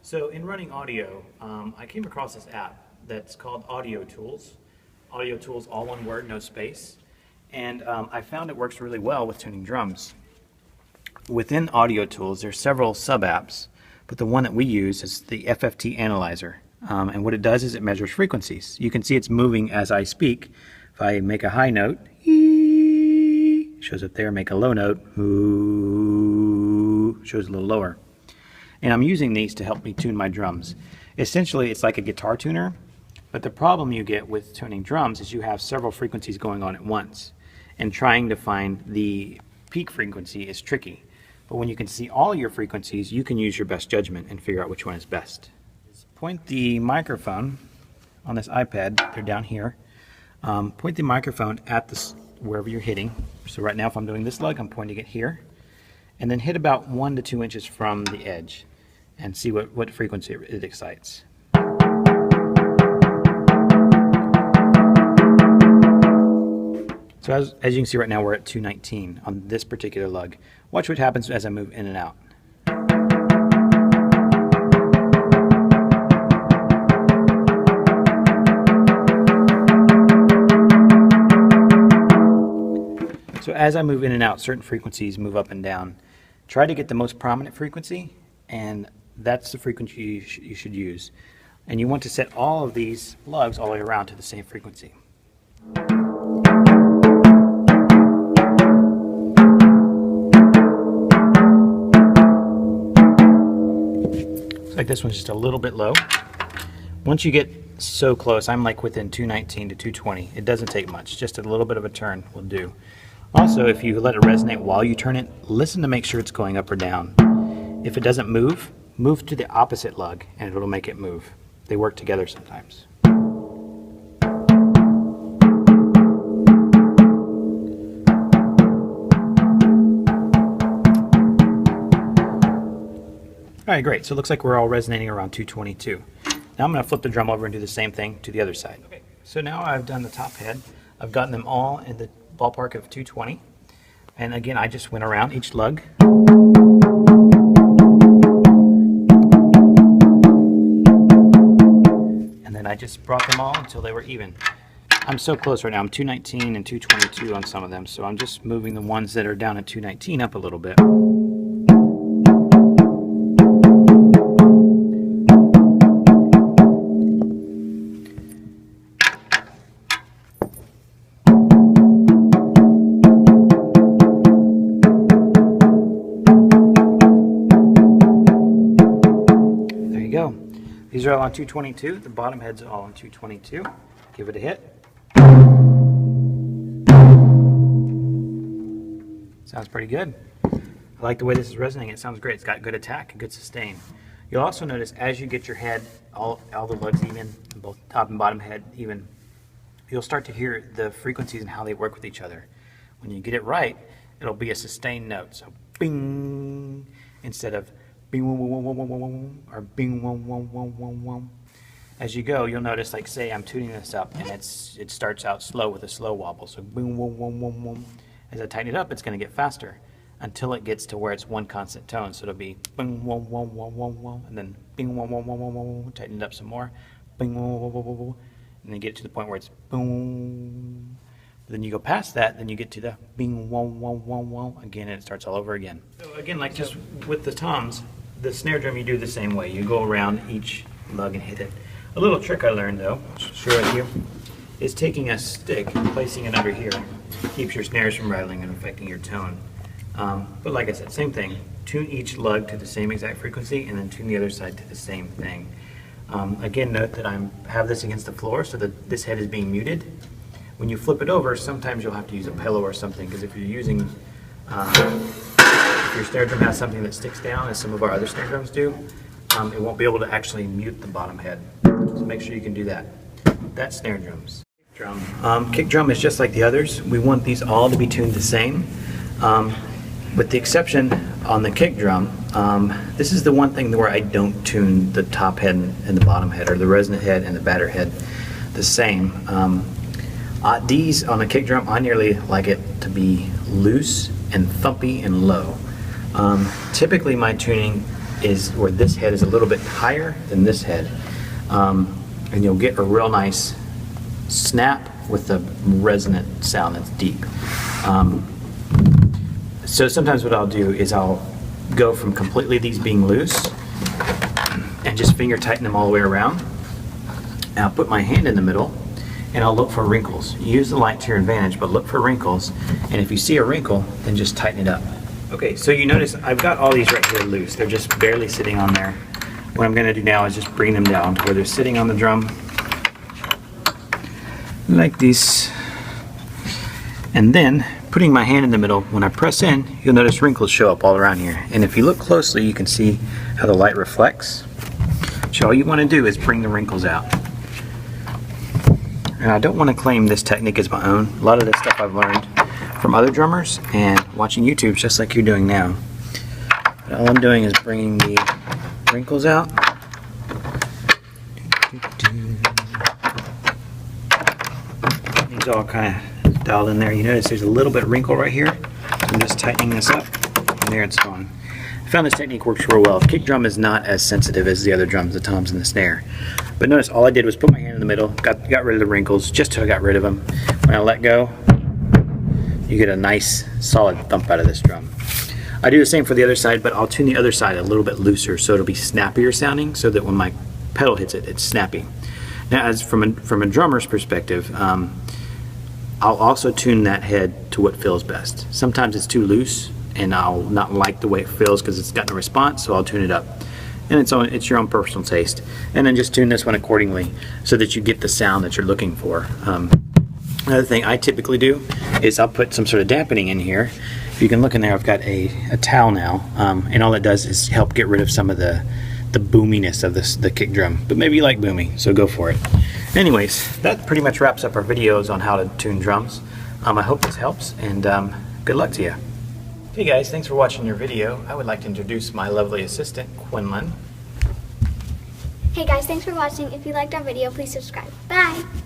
So in running audio, I came across this app that's called audiotools. Audiotools, all one word, no space. And I found it works really well with tuning drums. Within audiotools, there's several sub-apps, but the one that we use is the FFT Analyzer. And what it does is it measures frequencies. You can see it's moving as I speak. If I make a high note, shows up there, make a low note, shows a little lower. And I'm using these to help me tune my drums. Essentially, it's like a guitar tuner, but the problem you get with tuning drums is you have several frequencies going on at once, and trying to find the peak frequency is tricky. But when you can see all your frequencies, you can use your best judgment and figure out which one is best. Point the microphone on this iPad, they're down here. Point the microphone at wherever you're hitting. So right now if I'm doing this lug, I'm pointing it here. And then hit about 1 to 2 inches from the edge and see what frequency it excites. So as you can see right now, we're at 219 on this particular lug. Watch what happens as I move in and out. So as I move in and out, certain frequencies move up and down. Try to get the most prominent frequency, and that's the frequency you should use. And you want to set all of these lugs all the way around to the same frequency. So like this one's just a little bit low. Once you get so close, I'm like within 219 to 220. It doesn't take much, just a little bit of a turn will do. Also, if you let it resonate while you turn it, listen to make sure it's going up or down. If it doesn't move, move to the opposite lug and it'll make it move. They work together sometimes. Alright, great. So it looks like we're all resonating around 222. Now I'm going to flip the drum over and do the same thing to the other side. Okay. So now I've done the top head. I've gotten them all in the ballpark of 220. And again, I just went around each lug. And then I just brought them all until they were even. I'm so close right now. I'm 219 and 222 on some of them. So I'm just moving the ones that are down at 219 up a little bit. These are all on 222. The bottom head's all on 222. Give it a hit. Sounds pretty good. I like the way this is resonating. It sounds great. It's got good attack and good sustain. You'll also notice as you get your head, all the lugs even, both top and bottom head even, you'll start to hear the frequencies and how they work with each other. When you get it right, it'll be a sustained note. So bing, instead of bing, or bing, as you go, you'll notice, like say I'm tuning this up and it starts out slow with a slow wobble. So bing, as I tighten it up, it's going to get faster until it gets to where it's one constant tone. So it'll be bing, and then bing, tighten it up some more, bing, and then get to the point where it's boom. Then you go past that, then you get to the bing, again, and it starts all over again. So again, like just with the toms, the snare drum, you do the same way. You go around each lug and hit it. A little trick I learned though, I'll share with you, is taking a stick and placing it under here. Keeps your snares from rattling and affecting your tone. But like I said, same thing. Tune each lug to the same exact frequency and then tune the other side to the same thing. Again, note that I have this against the floor so that this head is being muted. When you flip it over, sometimes you'll have to use a pillow or something, because if you're using, if your snare drum has something that sticks down, as some of our other snare drums do, it won't be able to actually mute the bottom head. So make sure you can do that. That's snare drums. Kick drum is just like the others. We want these all to be tuned the same. With the exception on the kick drum, this is the one thing where I don't tune the top head and the bottom head, or the resonant head and the batter head the same. These on a kick drum, I nearly like it to be loose and thumpy and low. Typically my tuning is where this head is a little bit higher than this head. And you'll get a real nice snap with a resonant sound that's deep. So sometimes what I'll do is I'll go from completely these being loose and just finger tighten them all the way around. And I'll put my hand in the middle and I'll look for wrinkles. Use the light to your advantage, but look for wrinkles. And if you see a wrinkle, then just tighten it up. Okay, so you notice I've got all these right here loose. They're just barely sitting on there. What I'm going to do now is just bring them down to where they're sitting on the drum like this. And then putting my hand in the middle, when I press in, you'll notice wrinkles show up all around here. And if you look closely, you can see how the light reflects. So all you want to do is bring the wrinkles out. And I don't want to claim this technique as my own. A lot of this stuff I've learned from other drummers and watching YouTube, just like you're doing now. But all I'm doing is bringing the wrinkles out. These all kind of dialed in there. You notice there's a little bit of wrinkle right here. I'm just tightening this up, and there it's gone. I found this technique works real well. Kick drum is not as sensitive as the other drums, the toms and the snare. But notice all I did was put my hand in the middle, got rid of the wrinkles, just till I got rid of them. When I let go, you get a nice solid thump out of this drum. I do the same for the other side, but I'll tune the other side a little bit looser so it'll be snappier sounding, so that when my pedal hits it, it's snappy. Now, as from a drummer's perspective, I'll also tune that head to what feels best. Sometimes it's too loose, and I'll not like the way it feels because it's got no response, so I'll tune it up. And it's your own personal taste. And then just tune this one accordingly so that you get the sound that you're looking for. Another thing I typically do is I'll put some sort of dampening in here. If you can look in there, I've got a towel now, and all it does is help get rid of some of the boominess of the kick drum. But maybe you like boomy, so go for it. Anyways, that pretty much wraps up our videos on how to tune drums. I hope this helps, and good luck to you. Hey guys, thanks for watching your video. I would like to introduce my lovely assistant, Quinlan. Hey guys, thanks for watching. If you liked our video, please subscribe. Bye!